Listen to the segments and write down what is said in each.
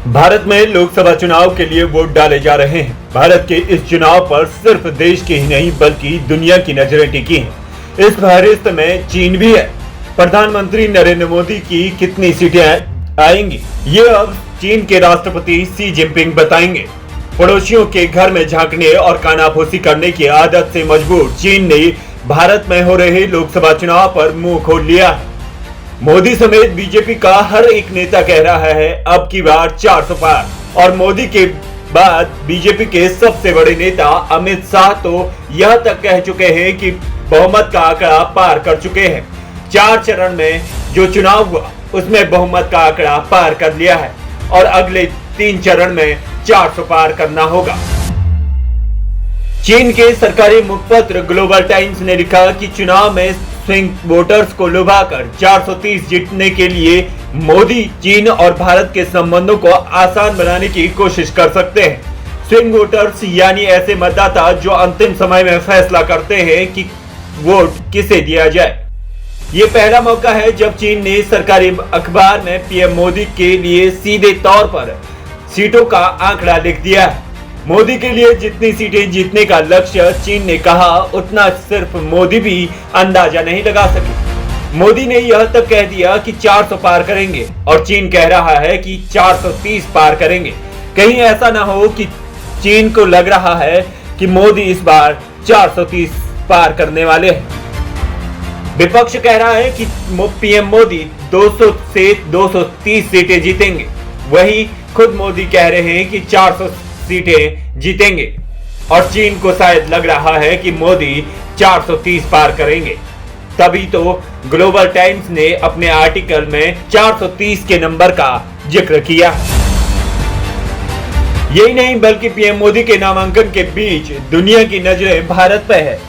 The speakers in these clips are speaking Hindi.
भारत में लोकसभा चुनाव के लिए वोट डाले जा रहे हैं। भारत के इस चुनाव पर सिर्फ देश की ही नहीं बल्कि दुनिया की नजरें टिकी हैं। इस फहरिस्त में चीन भी है। प्रधानमंत्री नरेंद्र मोदी की कितनी सीटें आएंगी, ये अब चीन के राष्ट्रपति शी जिनपिंग बताएंगे। पड़ोसियों के घर में झांकने और कानाफूसी करने की आदत से मजबूर चीन ने भारत में हो रहे लोकसभा चुनाव पर मुंह खोल लिया है। मोदी समेत बीजेपी का हर एक नेता कह रहा है अब की बार 400 पार, और मोदी के बाद बीजेपी के सबसे बड़े नेता अमित शाह तो यह तक कह चुके हैं कि बहुमत का आंकड़ा पार कर चुके हैं। 4 चरण में जो चुनाव हुआ उसमें बहुमत का आंकड़ा पार कर लिया है और अगले 3 चरण में 400 पार करना होगा। चीन के सरकारी मुखपत्र ग्लोबल टाइम्स ने लिखा कि चुनाव में स्विंग वोटर्स को लुभाकर 430 जीतने के लिए मोदी चीन और भारत के संबंधों को आसान बनाने की कोशिश कर सकते हैं। स्विंग वोटर्स यानी ऐसे मतदाता जो अंतिम समय में फैसला करते हैं कि वोट किसे दिया जाए। ये पहला मौका है जब चीन ने सरकारी अखबार में पीएम मोदी के लिए सीधे तौर पर सीटों का आंकड़ा लिख दिया है। मोदी के लिए जितनी सीटें जीतने का लक्ष्य चीन ने कहा, उतना सिर्फ मोदी भी अंदाजा नहीं लगा सके। मोदी ने यह तक कह दिया कि 400 पार करेंगे और चीन कह रहा है कि 430 पार करेंगे। कहीं ऐसा ना हो कि चीन को लग रहा है कि मोदी इस बार 430 पार करने वाले हैं। विपक्ष कह रहा है कि पीएम मोदी 200 से 230 सीटें जीतेंगे, वहीं खुद मोदी कह रहे हैं कि 400 सीटें जीतेंगे और चीन को शायद लग रहा है कि मोदी 430 पार करेंगे। तभी तो ग्लोबल टाइम्स ने अपने आर्टिकल में 430 के नंबर का जिक्र किया। यही नहीं बल्कि पीएम मोदी के नामांकन के बीच दुनिया की नजरें भारत पर है।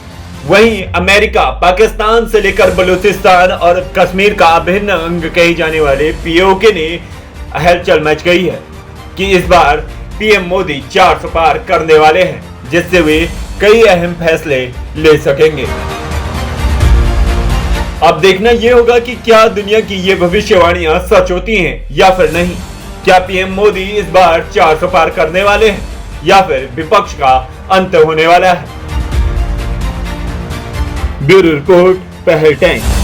वहीं अमेरिका, पाकिस्तान से लेकर बलूचिस्तान और कश्मीर का अभिन्न अंग कहे जाने वाले पीओके ने हलचल मच गई है कि इस बार पीएम मोदी 400 पार करने वाले हैं, जिससे वे कई अहम फैसले ले सकेंगे। अब देखना यह होगा कि क्या दुनिया की ये भविष्यवाणियां सच होती हैं या फिर नहीं। क्या पीएम मोदी इस बार 400 पार करने वाले हैं या फिर विपक्ष का अंत होने वाला है। ब्यूरो रिपोर्ट, पहल टाइम्स।